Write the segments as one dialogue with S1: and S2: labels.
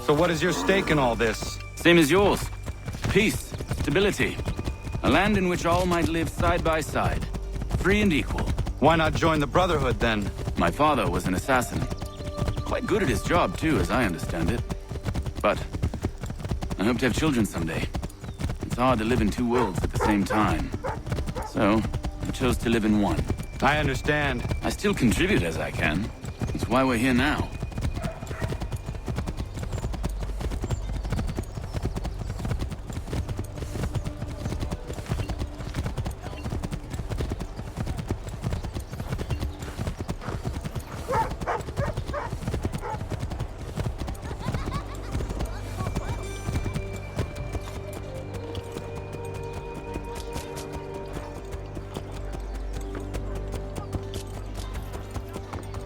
S1: So what is your stake in all this?
S2: Same as yours. Peace, stability. A land in which all might live side by side. Free and equal.
S1: Why not join the Brotherhood, then?
S2: My father was an assassin. Quite good at his job, too, as I understand it. But I hope to have children someday. It's hard to live in two worlds at the same time. So, I chose to live in one.
S1: I understand.
S2: I still contribute as I can. That's why we're here now.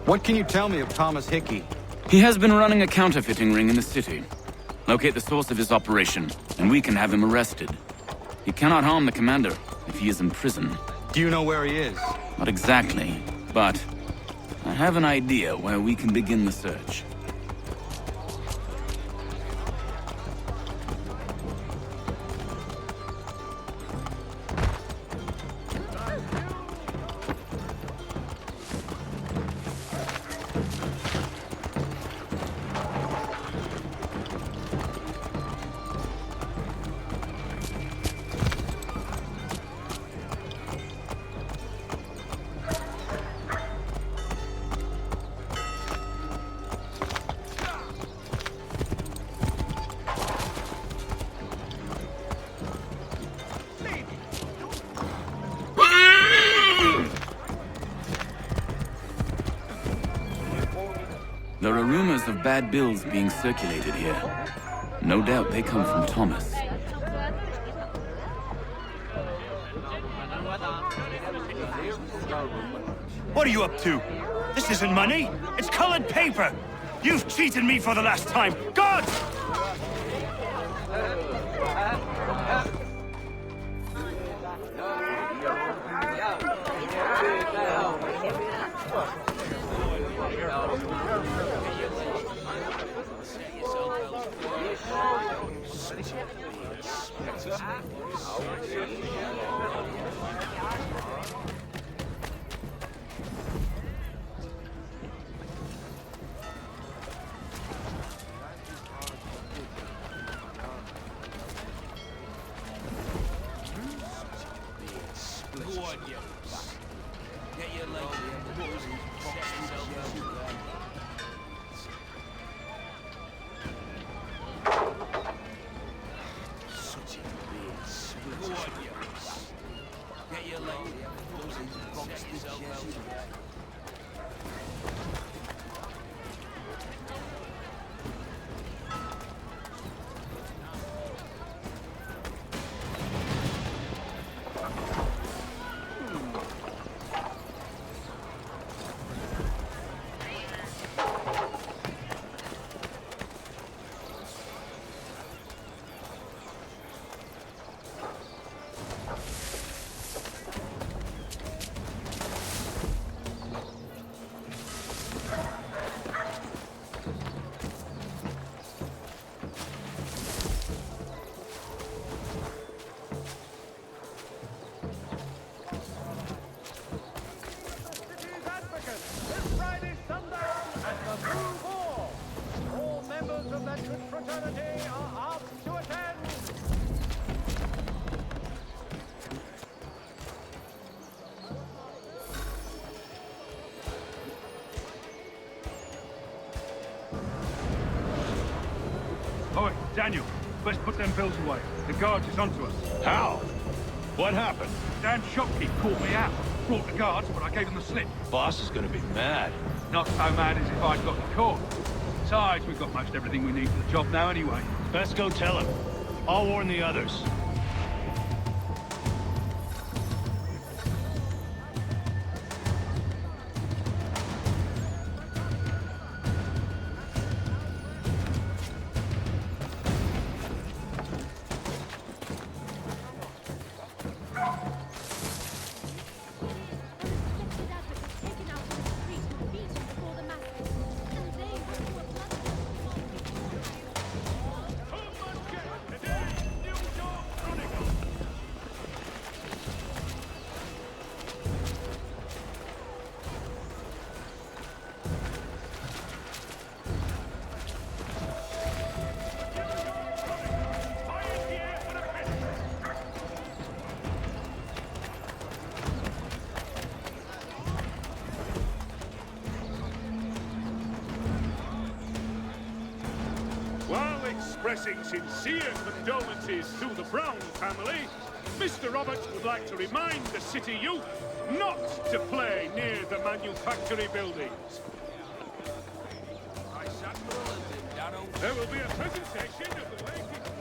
S1: What can you tell me of Thomas Hickey?
S2: He has been running a counterfeiting ring in the city. Locate the source of his operation, and we can have him arrested. He cannot harm the commander if he is in prison.
S1: Do you know where he is?
S2: Not exactly, but I have an idea where we can begin the search. There are rumors of bad bills being circulated here. No doubt they come from Thomas.
S3: What are you up to? This isn't money. It's colored paper. You've cheated me for the last time. God!
S4: Oi, Daniel, let's put them bills away. The guards is onto us.
S5: How? What happened?
S4: Damn shopkeep caught me out. Brought the guards, but I gave them the slip.
S5: Boss is gonna be mad.
S4: Not so mad as if I'd gotten caught. Besides, we've got most everything we need for the job now anyway.
S5: Best go tell him. I'll warn the others.
S6: expressing sincere condolences to the Brown family, Mr. Roberts would like to remind the city youth not to play near the manufactory buildings. There will be a presentation of the latest...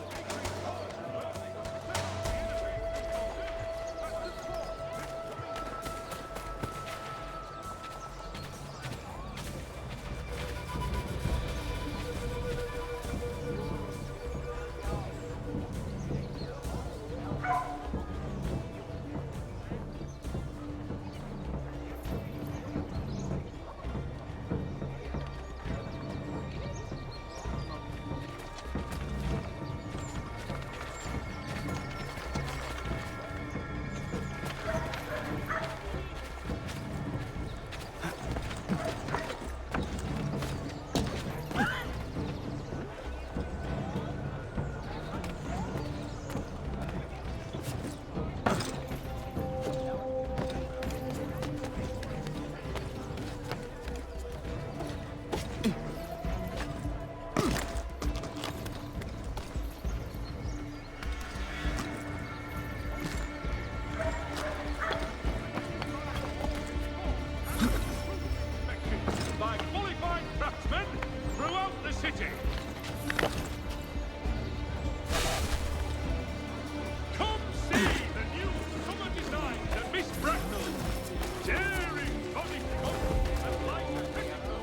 S6: by qualified craftsmen throughout the city. Come see the new summer designs at Miss Bracknell's. Daring body coat and light technical.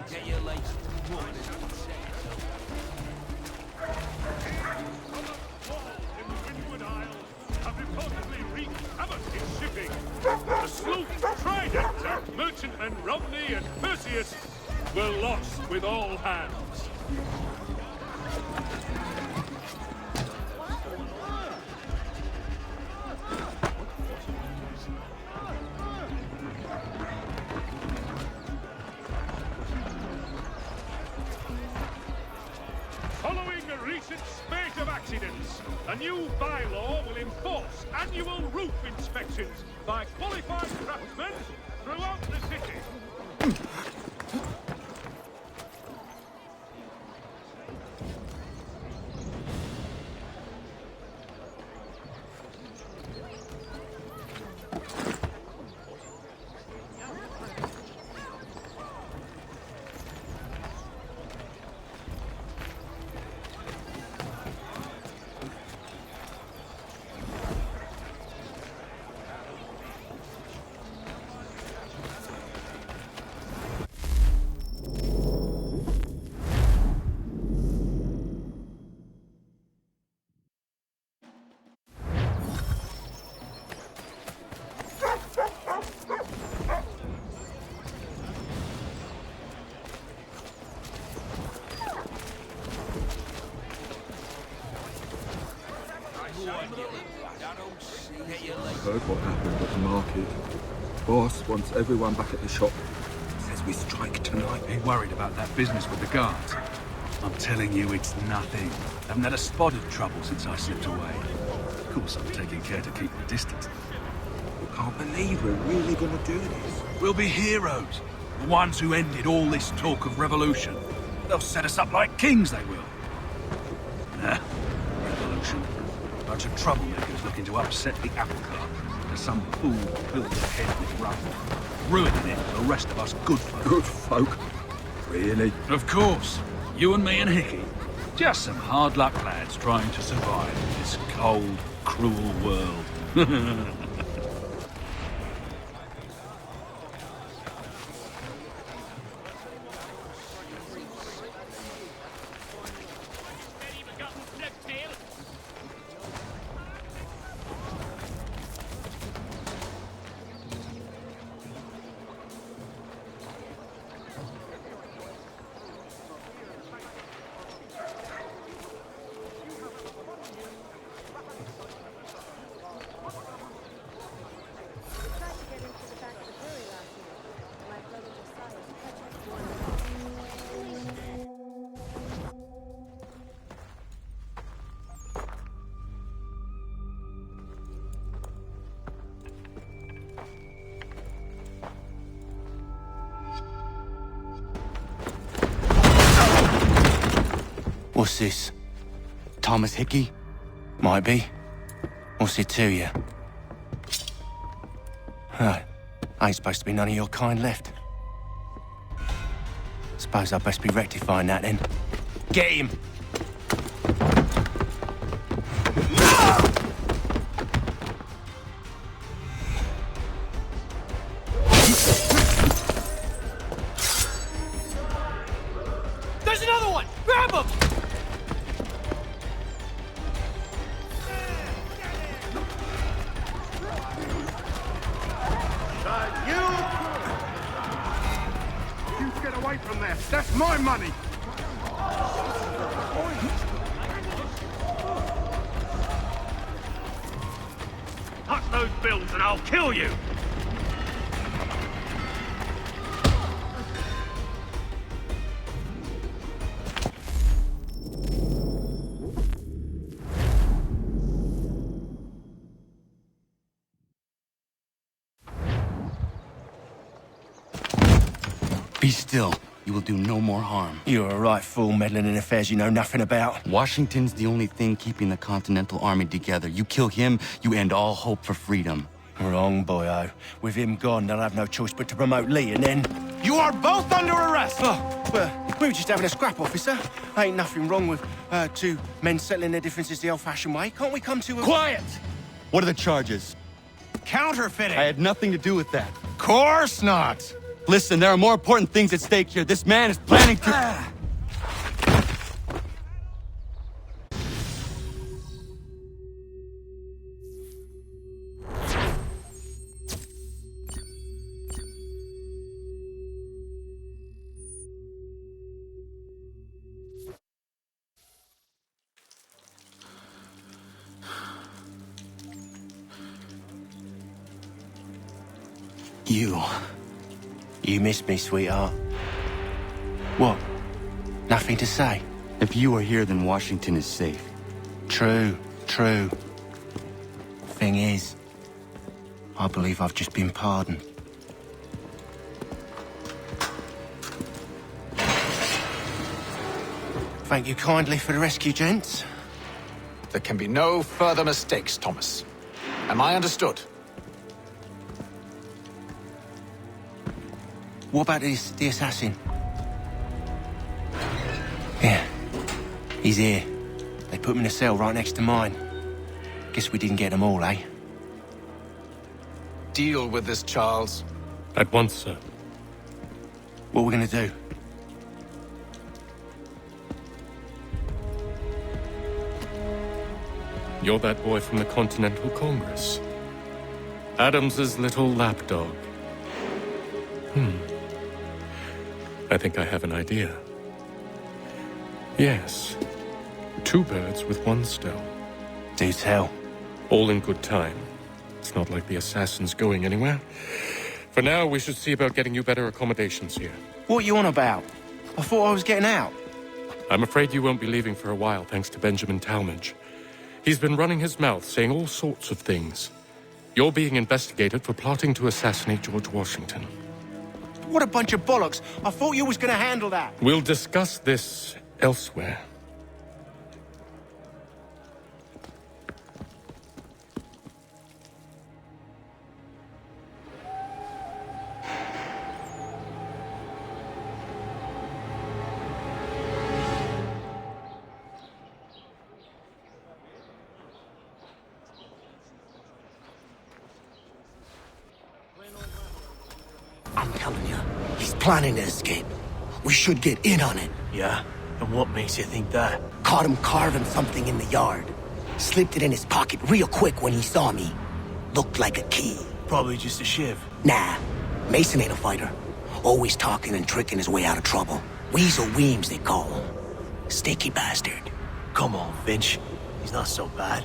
S7: Get your legs
S6: have reportedly wreaked havoc in shipping. The sloop Trident and merchantmen Romney and Perseus were lost with all hands. Following a recent spate of accidents, a new bylaw will enforce annual roof inspections by qualified craftsmen throughout the city.
S8: Heard what happened at the market. Boss wants everyone back at the shop. Says we strike tonight.
S9: Ain't worried about that business with the guards. I'm telling you, it's nothing. Haven't had a spot of trouble since I slipped away. Of course, I'm taking care to keep my distance.
S8: I can't believe we're really gonna do this.
S9: We'll be heroes. The ones who ended all this talk of revolution. They'll set us up like kings, they will. Nah, revolution. Bunch of troublemakers looking to upset the apple cart. There's some fool filled their head with rubble. Ruining it for the rest of us good folk.
S8: Good folk? Really?
S9: Of course. You and me and Hickey. Just some hard luck lads trying to survive in this cold, cruel world.
S10: What's this?
S1: Thomas Hickey?
S10: Might be. What's it to you? Right. Ain't supposed to be none of your kind left. Suppose I best be rectifying that then. Get him!
S7: There's another one! Grab him!
S6: You get away from there. That's my money.
S3: Touch those bills and I'll kill you!
S1: Be still. You will do no more harm.
S10: You're a right fool meddling in affairs you know nothing about.
S1: Washington's the only thing keeping the Continental Army together. You kill him, you end all hope for freedom.
S10: Wrong, boyo. With him gone, they'll have no choice but to promote Lee, and then...
S1: You are both under arrest!
S10: Oh, well, we were just having a scrap, officer. Ain't nothing wrong with two men settling their differences the old-fashioned way. Can't we come to a...
S1: Quiet! What are the charges?
S7: Counterfeiting!
S1: I had nothing to do with that.
S7: Course not!
S1: Listen, there are more important things at stake here. This man is planning to...
S10: You missed me, sweetheart. What? Nothing to say?
S1: If you are here, then Washington is safe.
S10: True. Thing is, I believe I've just been pardoned. Thank you kindly for the rescue, gents.
S11: There can be no further mistakes, Thomas. Am I understood?
S10: What about the assassin? Yeah, he's here. They put him in a cell right next to mine. Guess we didn't get them all, eh?
S11: Deal with this, Charles.
S6: At once, sir.
S10: What are we gonna do?
S6: You're that boy from the Continental Congress. Adams's little lapdog. I think I have an idea. Yes. 2 birds with 1 stone.
S10: Do tell.
S6: All in good time. It's not like the assassin's going anywhere. For now, we should see about getting you better accommodations here.
S10: What are you on about? I thought I was getting out.
S6: I'm afraid you won't be leaving for a while, thanks to Benjamin Talmadge. He's been running his mouth, saying all sorts of things. You're being investigated for plotting to assassinate George Washington.
S10: What a bunch of bollocks. I thought you was gonna handle that.
S6: We'll discuss this elsewhere.
S12: I'm telling you, he's planning to escape. We should get in on it.
S7: Yeah? And what makes you think that?
S12: Caught him carving something in the yard. Slipped it in his pocket real quick when he saw me. Looked like a key.
S7: Probably just a shiv.
S12: Nah, Mason ain't a fighter. Always talking and tricking his way out of trouble. Weasel Weems, they call him. Sticky bastard.
S7: Come on, Finch. He's not so bad.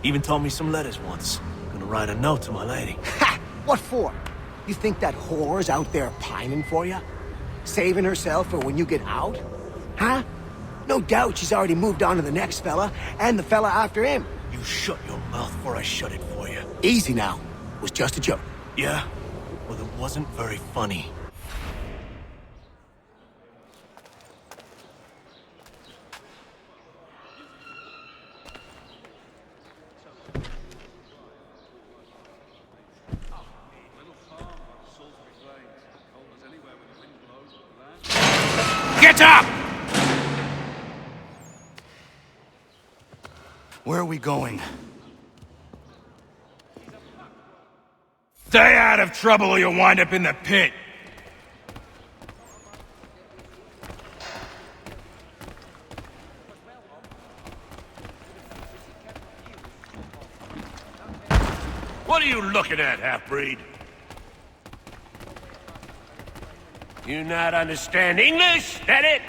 S7: Even taught me some letters once. Gonna write a note to my lady.
S12: Ha! What for? You think that whore's out there pining for you? Saving herself for when you get out? Huh? No doubt she's already moved on to the next fella, and the fella after him.
S7: You shut your mouth before I shut it for you.
S12: Easy now. It was just a joke.
S7: Yeah? Well, it wasn't very funny.
S3: up!
S1: Where are we going?
S3: Stay out of trouble or you'll wind up in the pit. What are you looking at, half-breed? You not understand English? That it?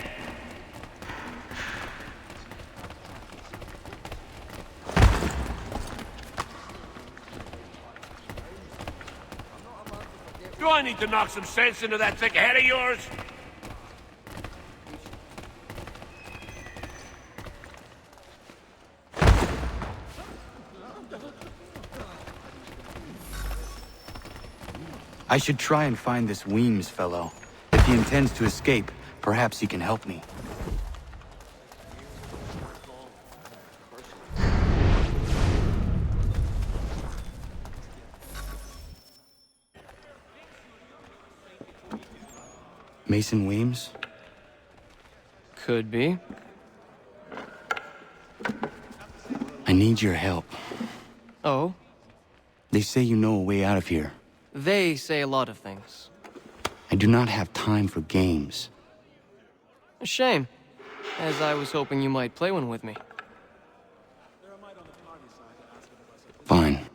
S3: Do I need to knock some sense into that thick head of yours?
S1: I should try and find this Weems fellow. If he intends to escape, perhaps he can help me. Mason Weems?
S13: Could be.
S1: I need your help.
S13: Oh?
S1: They say you know a way out of here.
S13: They say a lot of things.
S1: I do not have time for games.
S13: A shame, as I was hoping you might play one with me.
S1: Fine.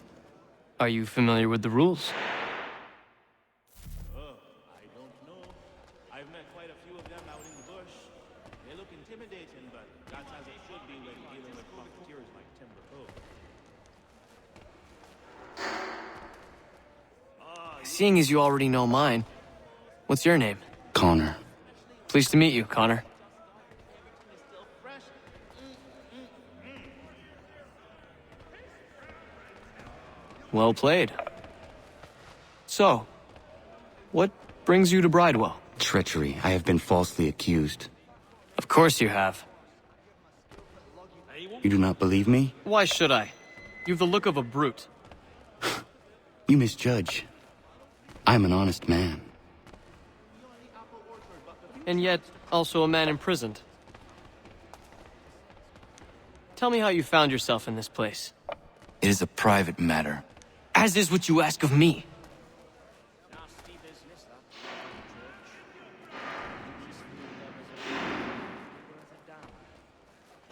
S13: Are you familiar with the rules?
S14: I don't know. I've met quite a few of them out in the bush. They look intimidating, but that's as it should be when dealing with profiteers like Timber.
S13: Seeing as you already know mine, what's your name?
S1: Connor.
S13: Pleased to meet you, Connor. Well played. So, what brings you to Bridewell?
S1: Treachery. I have been falsely accused.
S13: Of course you have.
S1: You do not believe me?
S13: Why should I? You've the look of a brute.
S1: You misjudge. I'm an honest man.
S13: And yet, also a man imprisoned. Tell me how you found yourself in this place.
S1: It is a private matter.
S13: As is what you ask of me.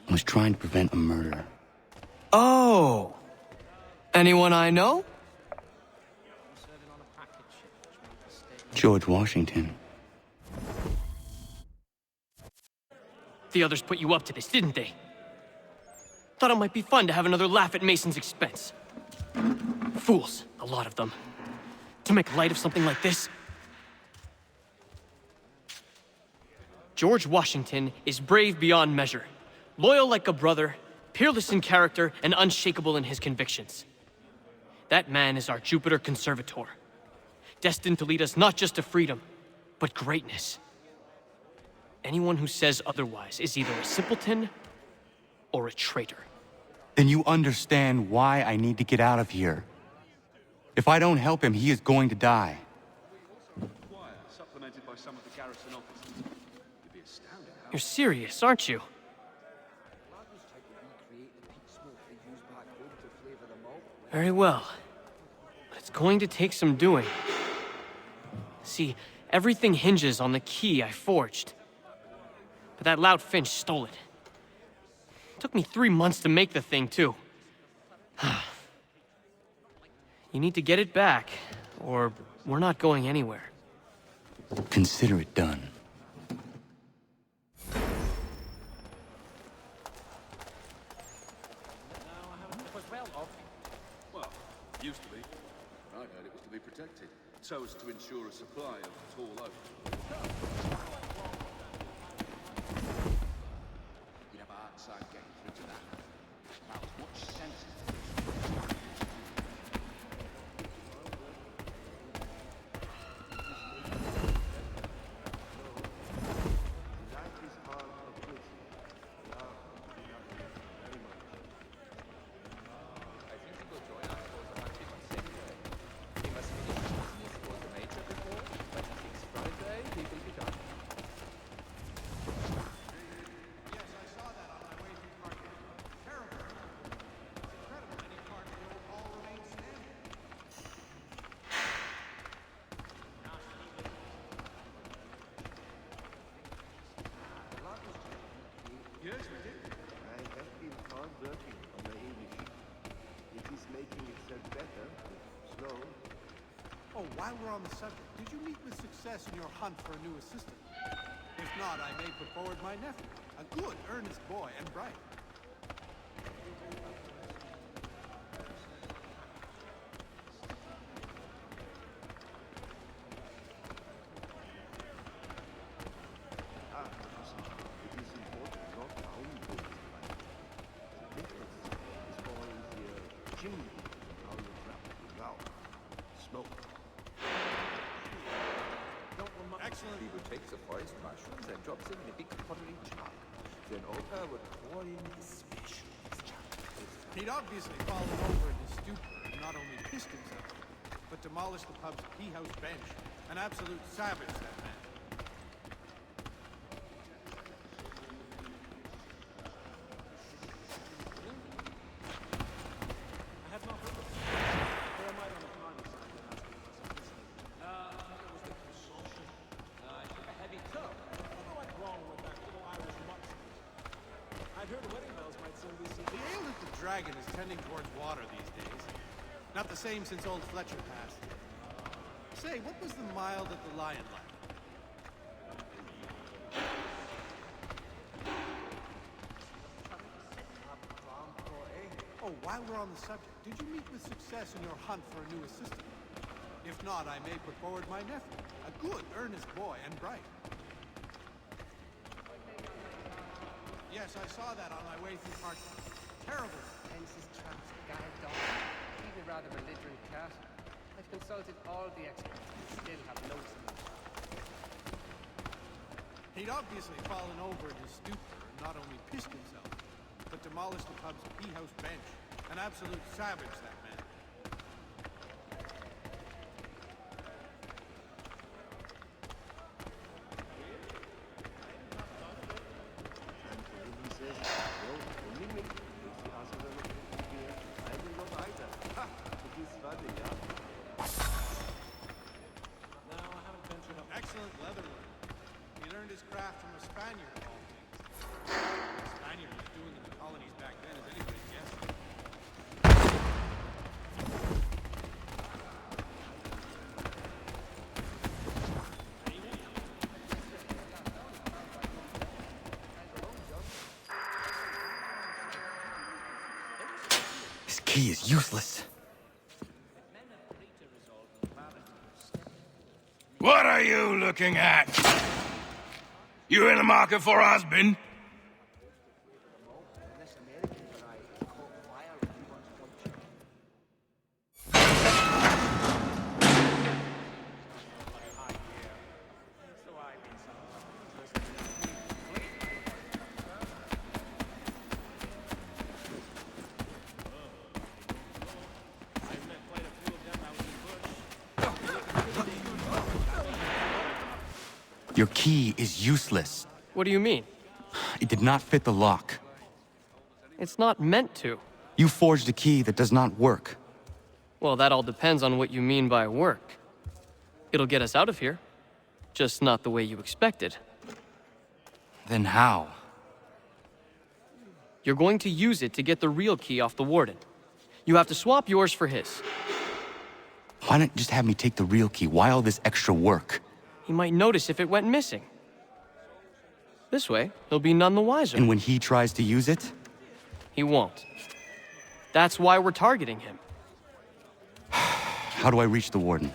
S1: I was trying to prevent a murder.
S13: Oh! Anyone I know?
S1: George Washington.
S13: The others put you up to this, didn't they? Thought it might be fun to have another laugh at Mason's expense. Fools, a lot of them. To make light of something like this. George Washington is brave beyond measure, loyal like a brother, peerless in character, and unshakable in his convictions. That man is our Jupiter Conservator, destined to lead us not just to freedom, but greatness. Anyone who says otherwise is either a simpleton or a traitor.
S1: Then you understand why I need to get out of here. If I don't help him, he is going to die.
S4: Supplemented by some of the garrison officers. You'd be astounded how...
S13: You're serious, aren't you? Very well. But it's going to take some doing. See, everything hinges on the key I forged. But that lout Finch stole it. Took me 3 months to make the thing, too. You need to get it back, or we're not going anywhere.
S1: Consider it done.
S8: Well, used to be. I heard it was to be protected, so as to ensure a supply of tall oak. You'd have a hard time getting through to that. That was much sense.
S4: Yes, we did.
S15: I have been hard working on my English. It is making itself better, slow.
S16: Oh, while we're on the subject, did you meet with success in your hunt for a new assistant? If not, I may put forward my nephew, a good, earnest boy and bright.
S15: It is important not how you do it, but the difference is for the chimney, how you trap it out. Smoke.
S16: Excellent.
S17: He would take the forest mushrooms and drop them in a big pottery jug. Then Opa would pour in his specialist jug.
S16: He'd obviously fallen over in his stupor and not only pissed himself, but demolished the pub's tea-house bench. An absolute savage, that man.
S14: I have not heard of it. Where am I on the party side and asking for some listening? It was the consumption. I took a heavy tub. I don't know what's wrong with that little Irish mutt. I'd heard wedding bells might soon be seen.
S16: The ale at the Dragon is tending towards water these days. Not the same since old Fletcher passed. Say, what was the mild at the Lion like? Oh, while we're on the subject, did you meet with success in your hunt for a new assistant? If not, I may put forward my nephew, a good, earnest boy and bright. Yes, I saw that on my way through parts. Terrible.
S18: Fences, traps, guard dogs, even rather belligerent cat. I've consulted all the experts and still have no solution.
S16: He'd obviously fallen over in his stupor and not only pissed himself, but demolished the pub's tea-house bench. An absolute savage, that man.
S15: He says, no, only me. If the others are not here, I will not either. Ha! It is funny, yeah?
S14: No, I haven't ventured up.
S16: Excellent leatherwork. He learned his craft from a Spaniard of all things. The Spaniard was doing in the colonies back then, as anybody's guess.
S1: This key is useless.
S9: What are you looking at? You in the market for a husband?
S1: Your key is useless.
S13: What do you mean?
S1: It did not fit the lock.
S13: It's not meant to.
S1: You forged a key that does not work.
S13: Well, that all depends on what you mean by work. It'll get us out of here. Just not the way you expected.
S1: Then how?
S13: You're going to use it to get the real key off the warden. You have to swap yours for his.
S1: Why not just have me take the real key? Why all this extra work?
S13: He might notice if it went missing. This way, he'll be none the wiser.
S1: And when he tries to use it?
S13: He won't. That's why we're targeting him.
S1: How do I reach the warden?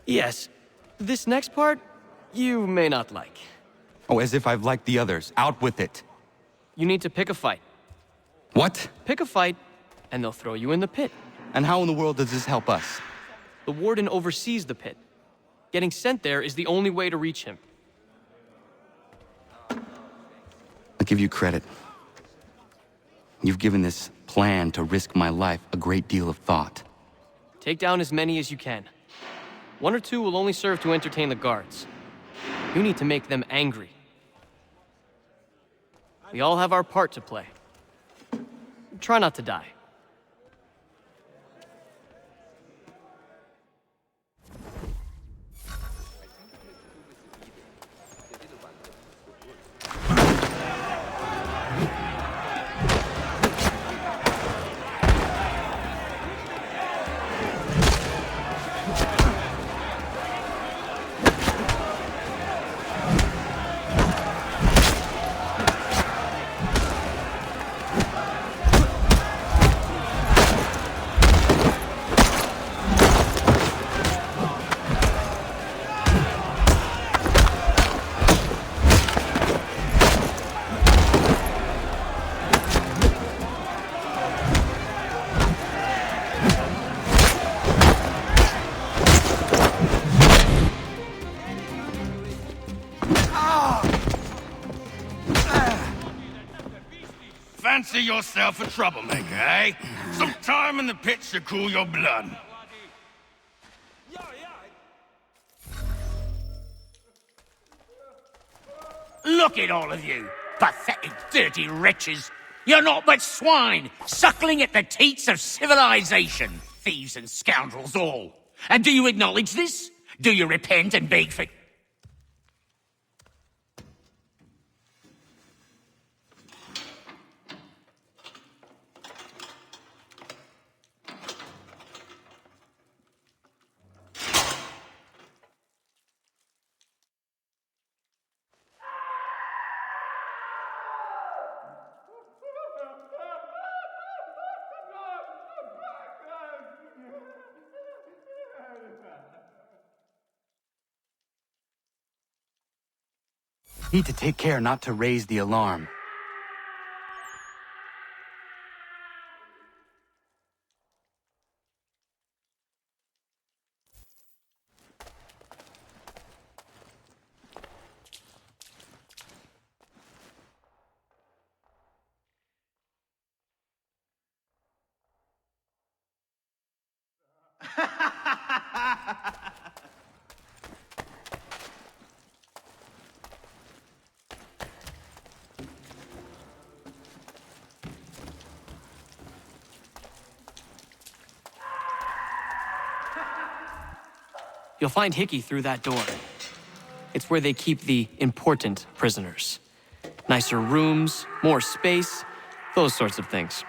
S13: Yes. This next part, you may not like.
S1: Oh, as if I've liked the others. Out with it.
S13: You need to pick a fight.
S1: What?
S13: Pick a fight, and they'll throw you in the pit.
S1: And how in the world does this help us?
S13: The warden oversees the pit. Getting sent there is the only way to reach him.
S1: I'll give you credit. You've given this plan to risk my life a great deal of thought.
S13: Take down as many as you can. 1 or 2 will only serve to entertain the guards. You need to make them angry. We all have our part to play. Try not to die.
S3: Fancy yourself a troublemaker, eh? Some time in the pit should cool your blood.
S19: Look at all of you, pathetic, dirty wretches. You're not but swine, suckling at the teats of civilization. Thieves and scoundrels all. And do you acknowledge this? Do you repent and beg for...
S1: Need to take care not to raise the alarm.
S13: You'll find Hickey through that door. It's where they keep the important prisoners. Nicer rooms, more space, those sorts of things.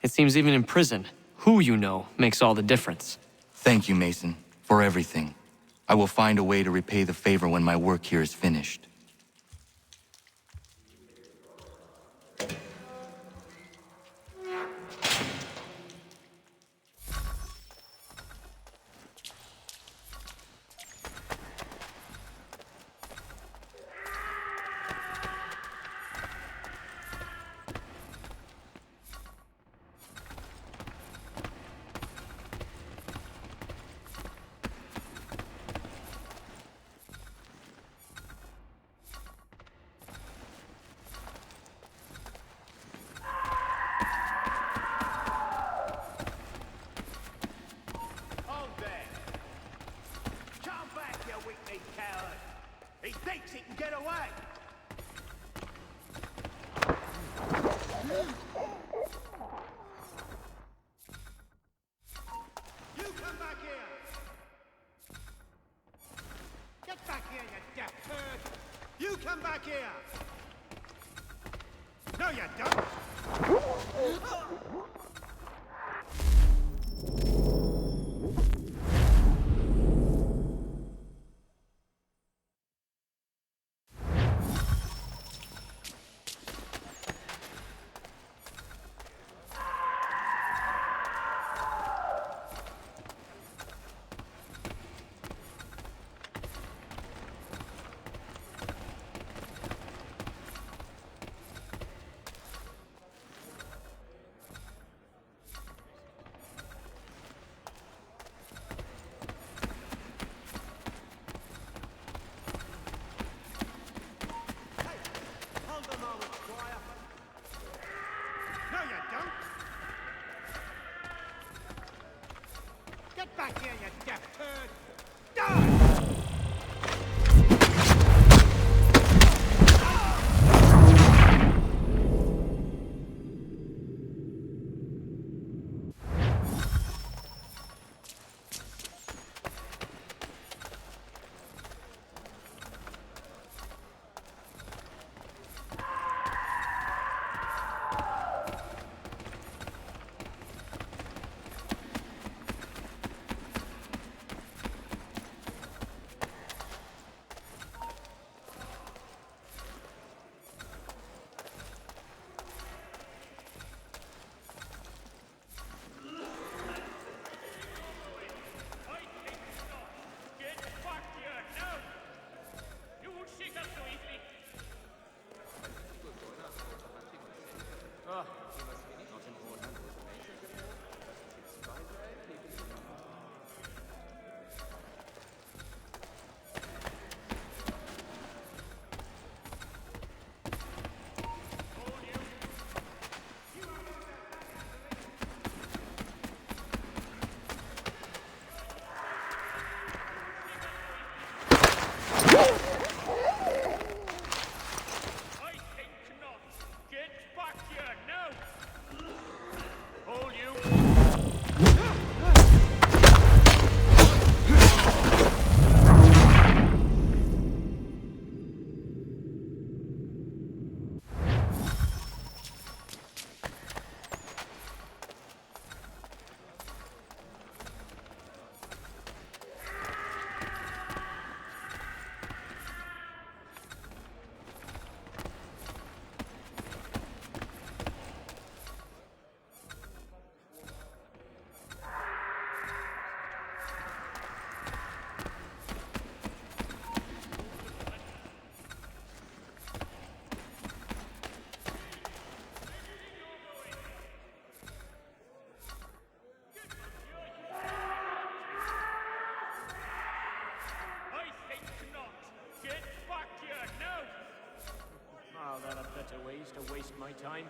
S13: It seems even in prison, who you know makes all the difference.
S1: Thank you, Mason, for everything. I will find a way to repay the favor when my work here is finished.
S19: He thinks he can get away! You come back here! Get back here, you deaf bird! You come back here! No, you don't! Get back here, you deaf bird! Die!
S13: there are better ways to waste my time?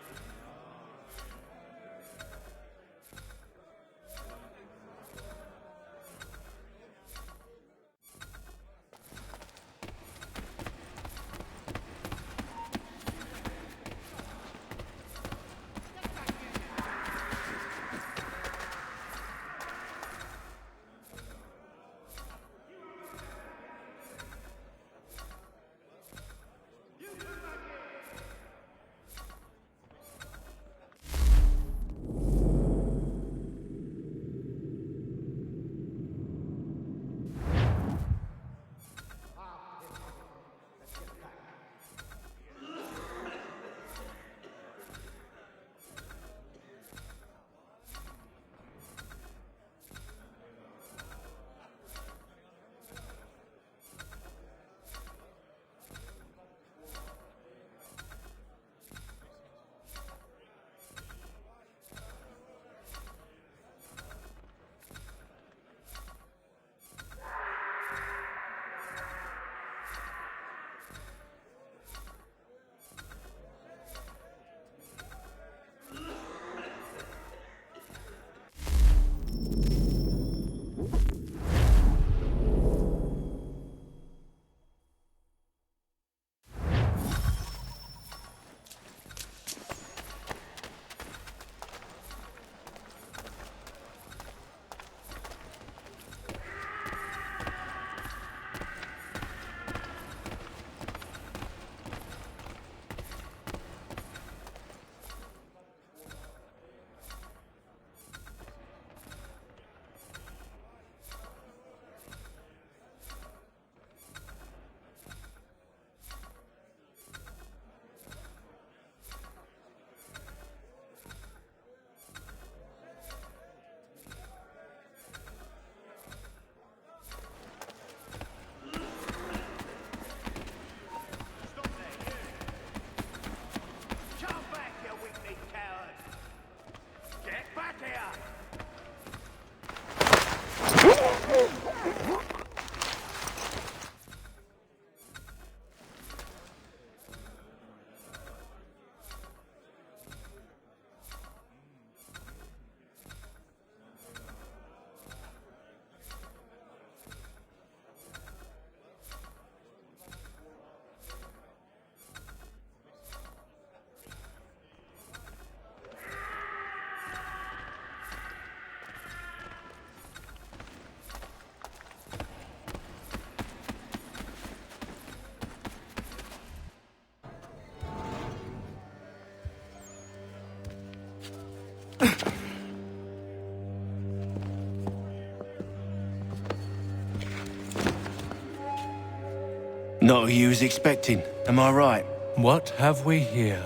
S10: Not who you was expecting, am I right?
S20: What have we here?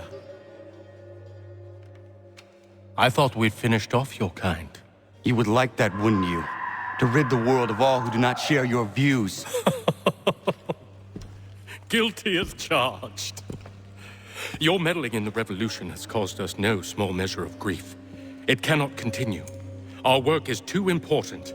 S20: I thought we'd finished off your kind.
S1: You would like that, wouldn't you? To rid the world of all who do not share your views.
S20: Guilty as charged. Your meddling in the revolution has caused us no small measure of grief. It cannot continue. Our work is too important.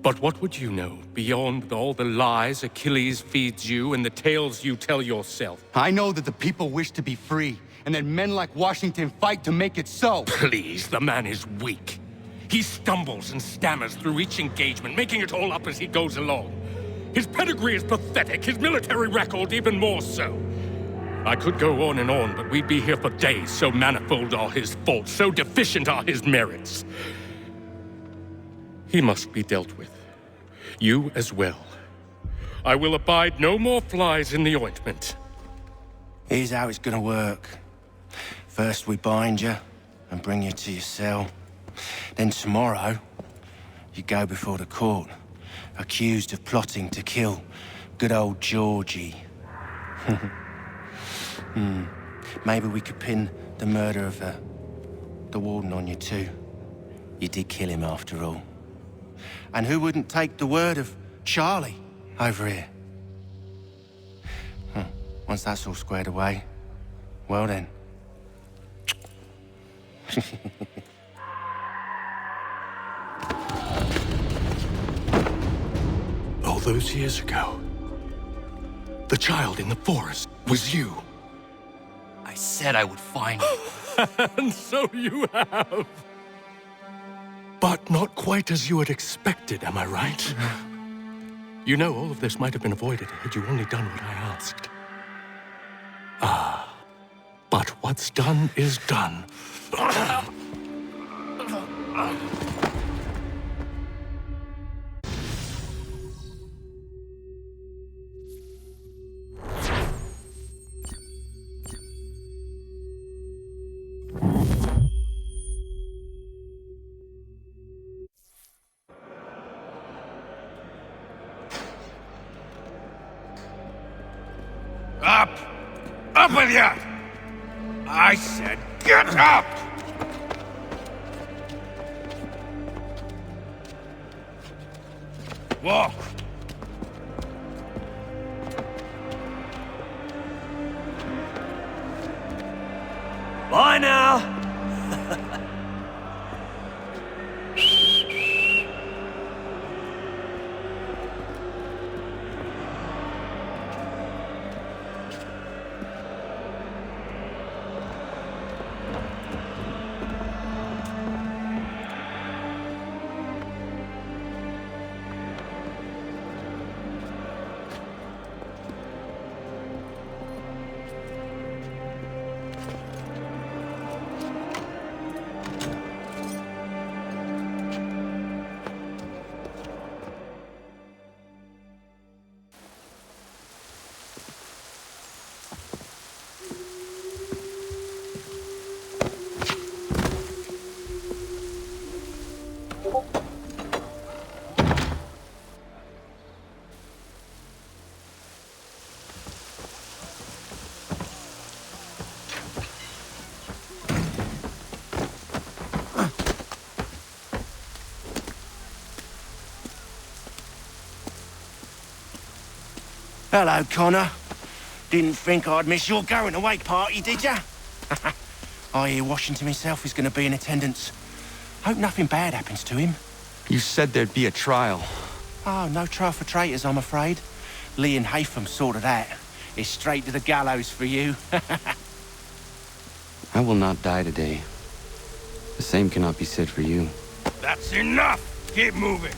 S20: But what would you know beyond all the lies Achilles feeds you and the tales you tell yourself?
S1: I know that the people wish to be free, and that men like Washington fight to make it so.
S20: Please, the man is weak. He stumbles and stammers through each engagement, making it all up as he goes along. His pedigree is pathetic, his military record even more so. I could go on and on, but we'd be here for days, so manifold are his faults, so deficient are his merits. He must be dealt with. You as well. I will abide no more flies in the ointment.
S10: Here's how it's gonna work. First we bind you and bring you to your cell. Then tomorrow, you go before the court, accused of plotting to kill good old Georgie. Maybe we could pin the murder of the warden on you too. You did kill him after all. And who wouldn't take the word of Charlie over here? Once that's all squared away, well then.
S20: All those years ago, the child in the forest was you.
S1: said I would find you.
S20: And so you have. But not quite as you had expected, am I right? You know, all of this might have been avoided had you only done what I asked. But what's done is done.
S10: Up! Up with you! I said, get up! Walk!
S7: Bye now!
S10: Hello, Connor. Didn't think I'd miss your going-away party, did ya? I hear Washington himself is going to be in attendance. Hope nothing bad happens to him.
S1: You said there'd be a trial.
S10: Oh, no trial for traitors, I'm afraid. Lee and Haytham sorted that. It's straight to the gallows for you.
S1: I will not die today. The same cannot be said for you.
S10: That's enough! Keep moving!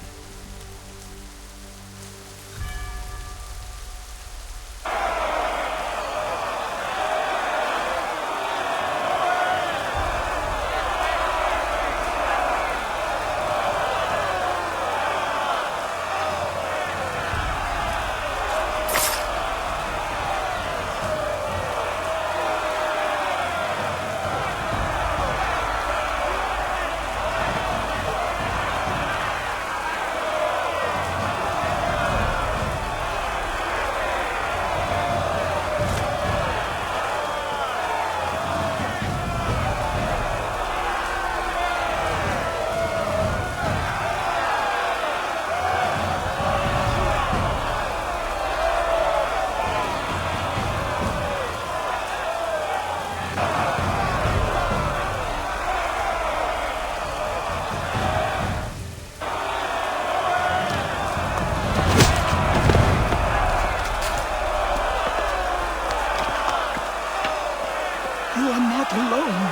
S12: You are not alone.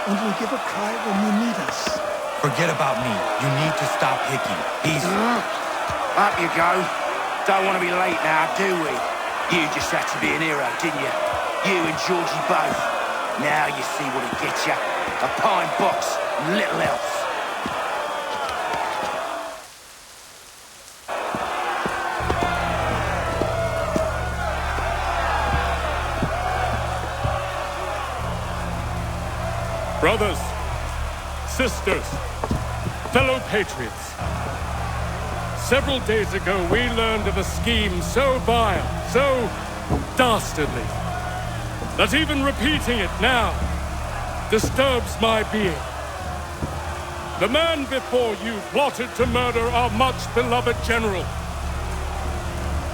S12: And we'll give a cry when you need us.
S1: Forget about me. You need to stop Hickey. He's...
S10: Up you go. Don't want to be late now, do we? You just had to be an hero, didn't you? You and Georgie both. Now you see what it gets you. A pine box, and little else.
S20: Brothers, sisters, fellow patriots. Several days ago, we learned of a scheme so vile, so dastardly, that even repeating it now disturbs my being. The man before you plotted to murder our much-beloved general.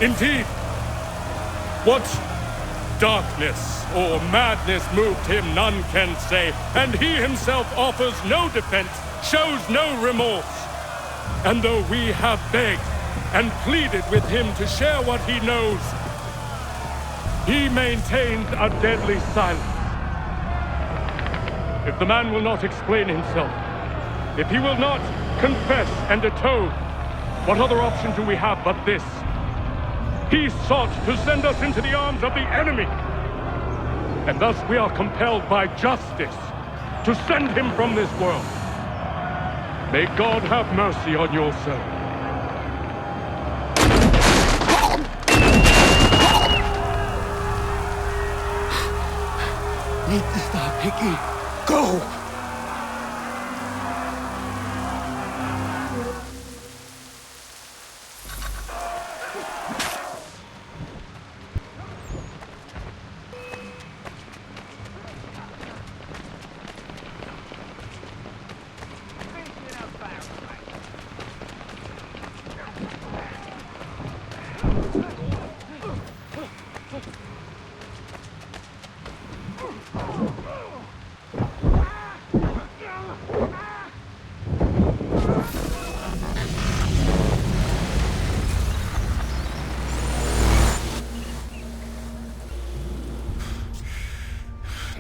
S20: Indeed, what darkness or madness moved him, none can say, and he himself offers no defense, shows no remorse. And though we have begged and pleaded with him to share what he knows, he maintained a deadly silence. If the man will not explain himself, if he will not confess and atone, what other option do we have but this? He sought to send us into the arms of the enemy. And thus we are compelled by justice to send him from this world. May God have mercy on your soul.
S10: Need to stop, Hickey. Go!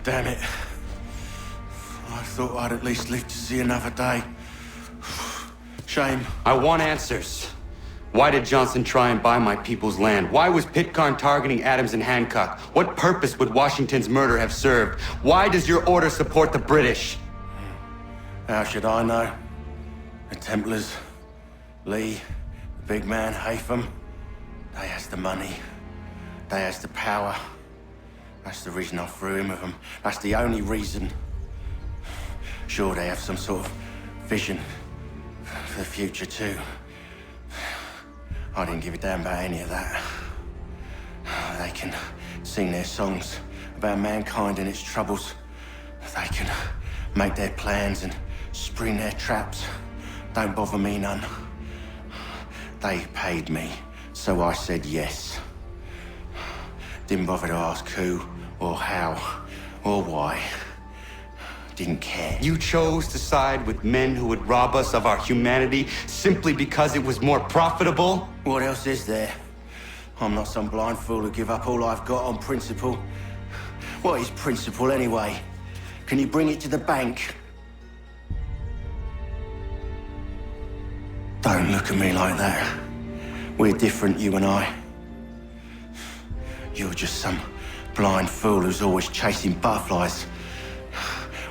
S10: Damn it. I thought I'd at least live to see another day. Shame.
S1: I want answers. Why did Johnson try and buy my people's land? Why was Pitcairn targeting Adams and Hancock? What purpose would Washington's murder have served? Why does your order support the British?
S10: How should I know? The Templars, Lee, the big man, Haytham, they has the money. They has the power. That's the reason I threw in with them. That's the only reason. Sure, they have some sort of vision for the future too. I didn't give a damn about any of that. They can sing their songs about mankind and its troubles. They can make their plans and spring their traps. Don't bother me none. They paid me, so I said yes. Didn't bother to ask who, or how, or why. Didn't care.
S1: You chose to side with men who would rob us of our humanity simply because it was more profitable?
S10: What else is there? I'm not some blind fool who give up all I've got on principle. What is principle anyway? Can you bring it to the bank? Don't look at me like that. We're different, you and I. You're just some blind fool who's always chasing butterflies.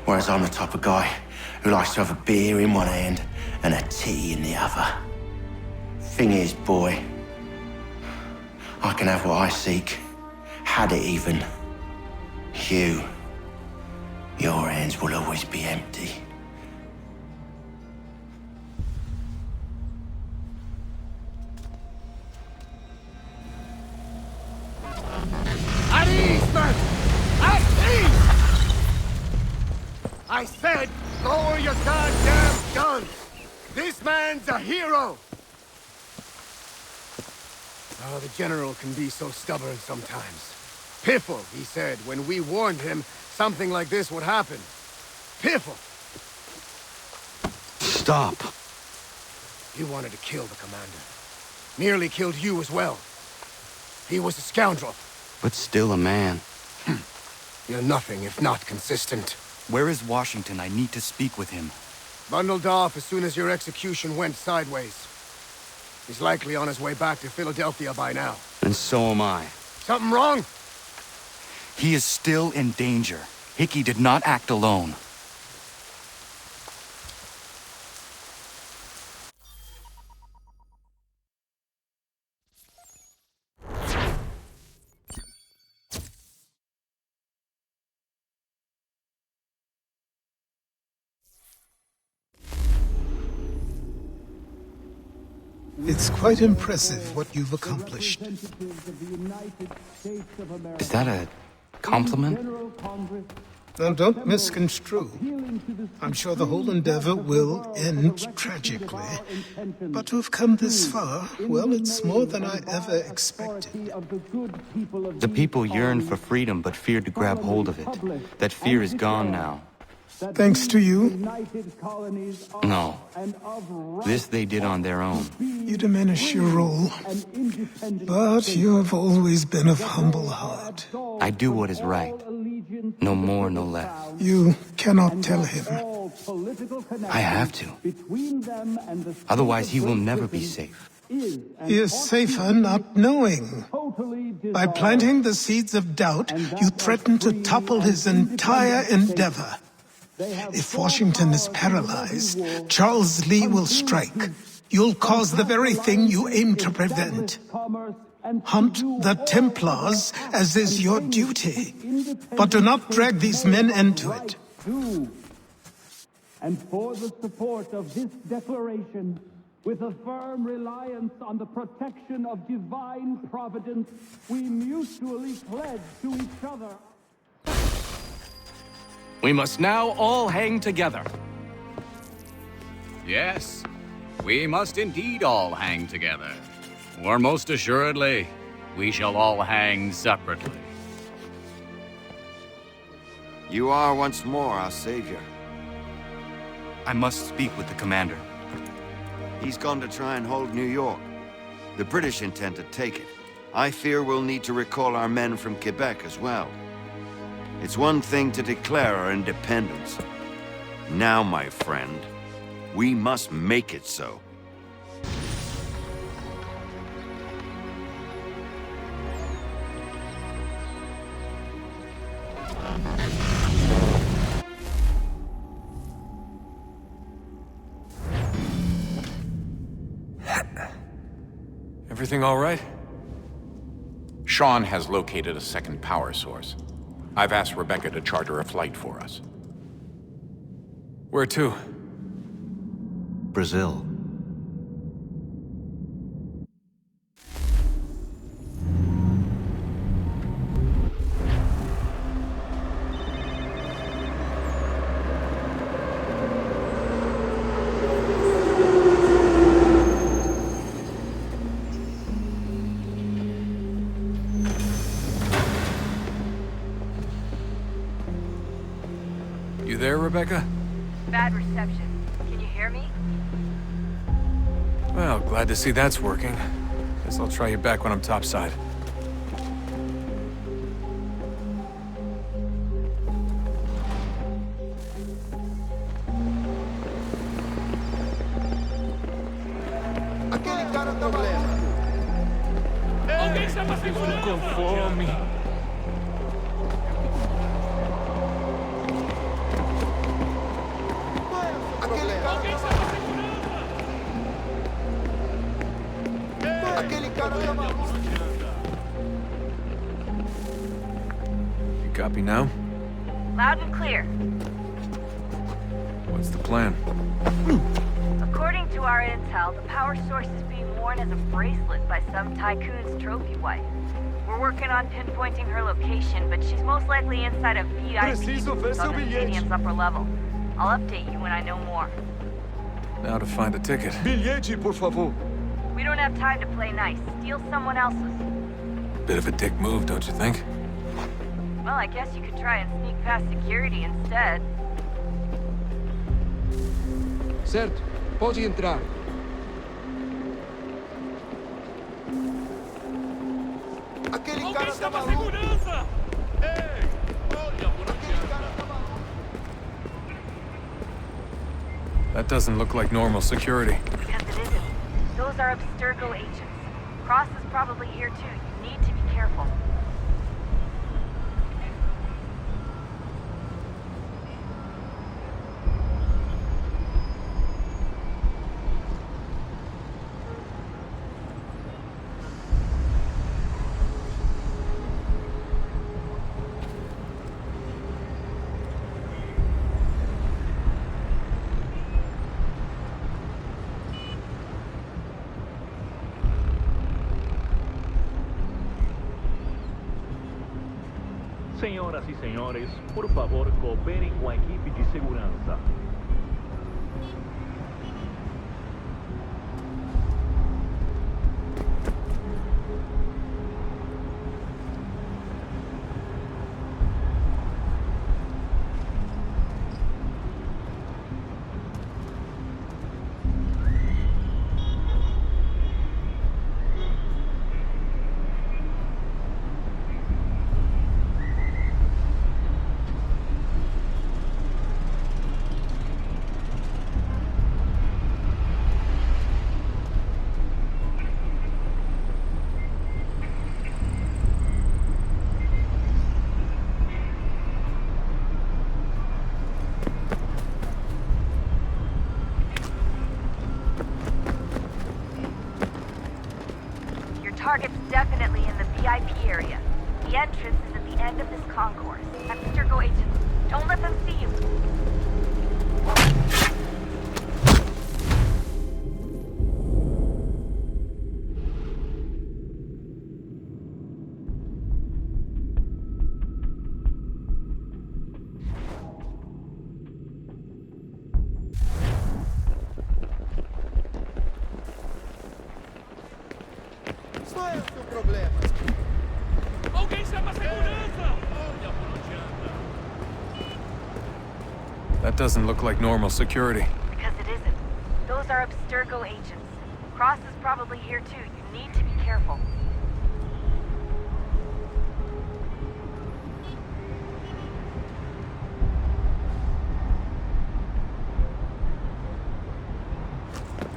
S10: Whereas I'm the type of guy who likes to have a beer in one hand and a tea in the other. Thing is, boy, I can have what I seek. Had it even. Your hands will always be empty.
S12: At ease, man! At ease! I said, lower your goddamn guns! This man's a hero! Oh, the General can be so stubborn sometimes. Piffle, he said, when we warned him something like this would happen. Piffle!
S1: Stop.
S12: He wanted to kill the commander. Nearly killed you as well. He was a scoundrel.
S1: But still a man.
S12: You're nothing if not consistent.
S1: Where is Washington? I need to speak with him.
S12: Bundled off as soon as your execution went sideways. He's likely on his way back to Philadelphia by now.
S1: And so am I.
S12: Something wrong?
S1: He is still in danger. Hickey did not act alone.
S21: It's quite impressive what you've accomplished.
S1: Is that a compliment?
S21: Now, don't misconstrue. I'm sure the whole endeavor will end tragically. But to have come this far, well, it's more than I ever expected.
S1: The people yearn for freedom but feared to grab hold of it. That fear is gone now.
S21: Thanks to you?
S1: No. This they did on their own.
S21: You diminish your role. But you have always been of humble heart.
S1: I do what is right. No more, no less.
S21: You cannot tell him.
S1: I have to. Otherwise, he will never be safe.
S21: He is safer not knowing. By planting the seeds of doubt, you threaten to topple his entire endeavor. If Washington is paralyzed, Charles Lee will strike. You'll cause the very thing you aim to prevent. Hunt the Templars, as is your duty. But do not drag these men into it.
S14: And for the support of this declaration, with a firm reliance on the protection of divine providence, we mutually pledge to each other.
S2: We must now all hang together.
S22: Yes, we must indeed all hang together. Or most assuredly, we shall all hang separately.
S23: You are once more our savior.
S1: I must speak with the commander.
S23: He's gone to try and hold New York. The British intend to take it. I fear we'll need to recall our men from Quebec as well. It's one thing to declare our independence. Now, my friend, we must make it so.
S24: Everything all right?
S25: Sean has located a second power source. I've asked Rebecca to charter a flight for us.
S24: Where to?
S26: Brazil.
S24: You there, Rebecca?
S27: Bad reception. Can you hear me?
S24: Well, glad to see that's working. Guess I'll try you back when I'm topside. You copy now?
S27: Loud and clear.
S24: What's the plan?
S27: According to our intel, the power source is being worn as a bracelet by some tycoon's trophy wife. We're working on pinpointing her location, but she's most likely inside a VIP booth on the stadium's upper level. I'll update you when I know more.
S24: Now to find a ticket.
S27: Bilhete, por favor. We don't have time to play nice. Steal someone else's.
S24: Bit of a dick move, don't you think?
S27: Well, I guess you could try and sneak past security instead.
S17: Certo, pode entrar.
S6: Aquele cara chama a segurança! Ei! Olha,
S24: That doesn't look like normal security.
S27: Because it isn't. Those are Abstergo agents. Cross is probably here too. You need to be careful.
S5: Senhoras e senhores, por favor, cooperem com a equipe de segurança.
S27: definitely in the VIP area. The entrance is at the end of this concourse. Abstergo agents, don't let them see you.
S14: Qual é o seu problema?
S6: Alguém chama a segurança! Olha por onde anda.
S24: That doesn't look like normal security.
S27: Because it isn't. Those are Abstergo agents. Cross is probably here too. You need to be careful.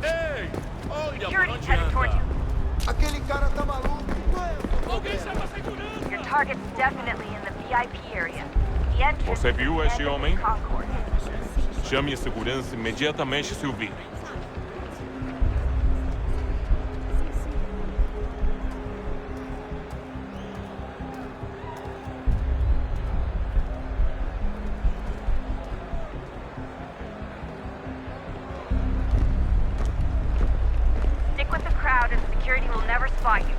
S6: Ei! Olha por
S27: Security's
S6: onde
S27: headed toward
S6: anda.
S27: you.
S14: Aquele cara tá maluco. Qual é o seu
S6: Alguém
S14: problema?
S6: chama a segurança!
S27: Your target's definitely in the VIP area. The entrance
S6: Você
S27: is
S6: viu
S27: at
S6: esse
S27: the end of
S6: homem?
S27: this concourse.
S6: Chame a segurança imediatamente se o vir.
S27: Stick with the crowd and security will never spot you.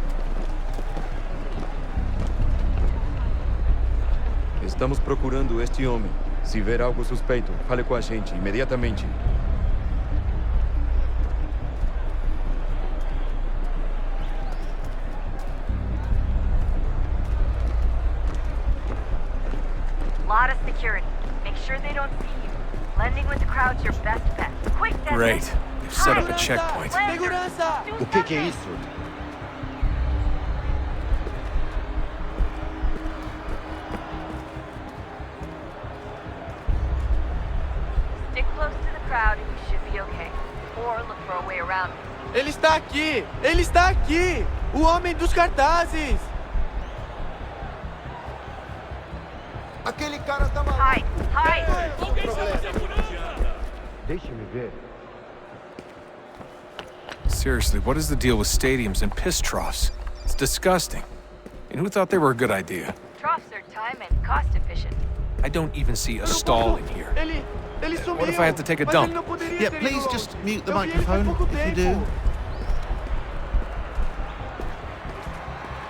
S4: Estamos procurando este homem. Se ver algo suspeito, fale com a gente imediatamente.
S27: Lot of security. Make sure they don't see you. Blending with the crowd's your best bet. Quick, Desmond.
S24: Great. They've set up a checkpoint.
S27: Segurança!
S10: O que é isso?
S27: Stick close to the crowd and you should be okay. Or look for a way around it.
S14: Ele está aqui! Ele está aqui! O homem dos cartazes! Aquele cara tá maluco.
S27: Hide! Hide!
S6: Alguém chama a segurança!
S10: Deixe-me ver.
S24: Seriously, what is the deal with stadiums and piss troughs? It's disgusting. And who thought they were a good idea?
S27: Troughs are time and cost efficient.
S24: I don't even see a stall in here.
S14: Ele sumiu.
S24: What if I have to take a
S14: Mas
S24: dump?
S14: ele não poderia
S8: Yeah,
S14: ter
S8: please
S14: ido
S8: just
S14: longe.
S8: mute the
S14: Eu vi ele faz
S8: microphone
S14: pouco
S8: if you
S14: tempo.
S8: do.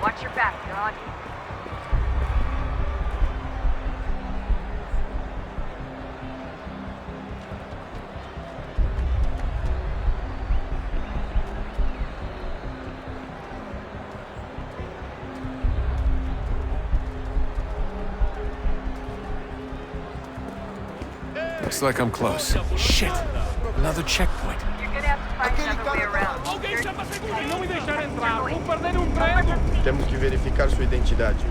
S27: Watch your back, they're on you.
S24: Looks like I'm close. Shit! Another checkpoint.
S27: You're gonna have to find another way around.
S6: Alguém chama a segurança! Não me deixar entrar! Vou perder um emprego!
S8: Temos que verificar sua identidade.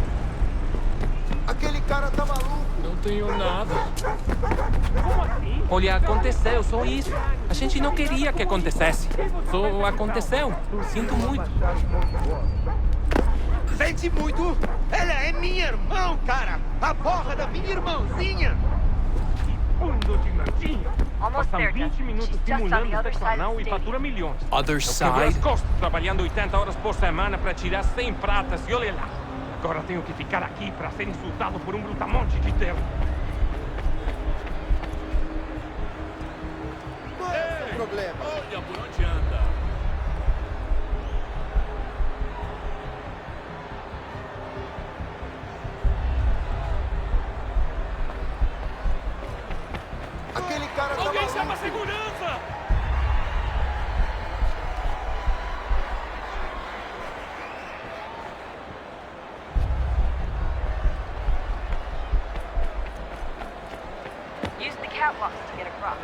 S14: Aquele cara tá maluco.
S6: Não tenho nada.
S11: Olha, aconteceu, só isso. A gente não queria que acontecesse. Só aconteceu. Sinto muito.
S14: Sente muito. Ela é minha irmã, cara. A porra da minha irmãzinha.
S6: Bando de nandinho!
S27: Almost
S6: Passam
S27: there,
S6: 20
S27: Desmond.
S6: minutos
S27: She's just on
S6: simulando
S27: the other
S6: sexo
S27: side of
S6: anal
S27: the
S6: e
S27: stadium.
S6: fatura milhões.
S24: Other
S6: Eu quebrei as
S24: side?
S6: costas trabalhando 80 horas por semana para tirar 100 pratas e olha lá. Agora tenho que ficar aqui para ser insultado por um brutamonte de Deus.
S14: Qual é o seu problema?
S6: Olha por onde anda.
S14: Aquele cara tá
S6: Alguém
S14: maluco.
S6: chama a segurança!
S27: Use the catwalks to get across.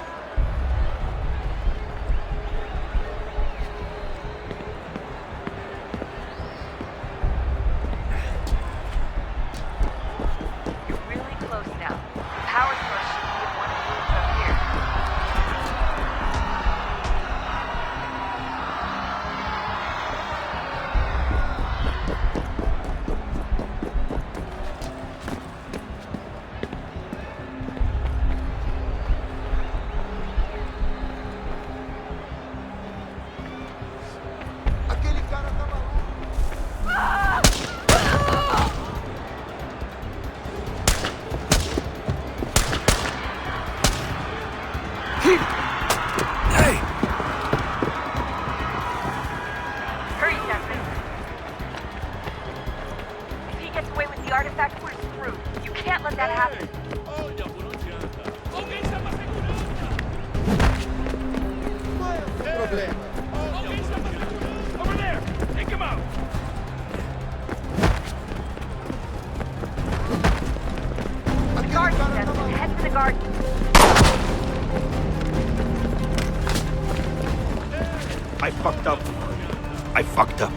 S27: You're really close now. The power source should be in one of the rooms up here.
S6: problema. Over there! Take him out!
S27: The garden, Desmond. Head for the garden.
S3: I fucked up. I fucked up.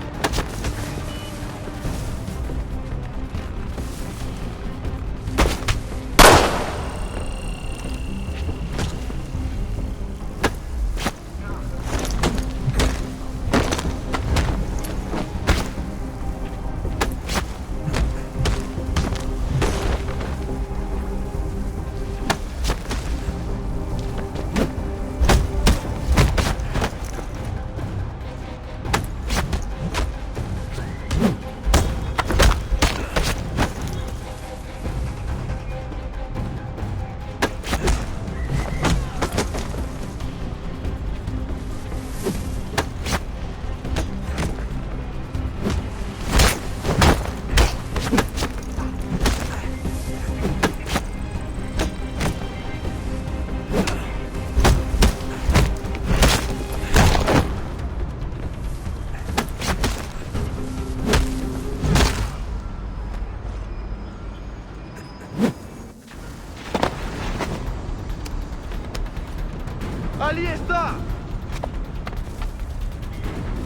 S6: Ali está!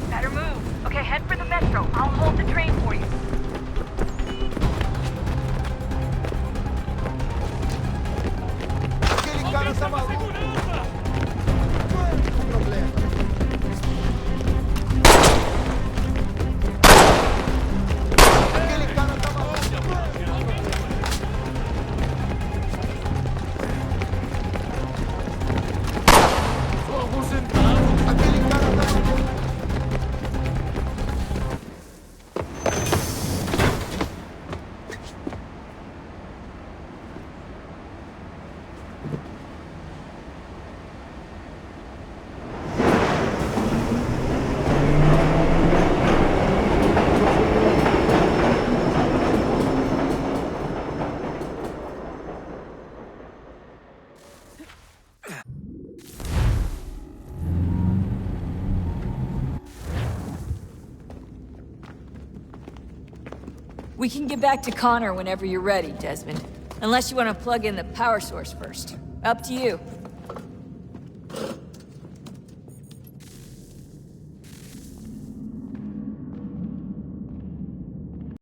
S27: Better move. Okay, head for the metro. I'll hold the train for you.
S6: Aquele cara tá maluco! Qual é o problema? Aquele cara tá maluco! Vamos entrar! Aquele cara tá maluco!
S9: We can get back to Connor whenever you're ready, Desmond. Unless you want to plug in the power source first. Up to you.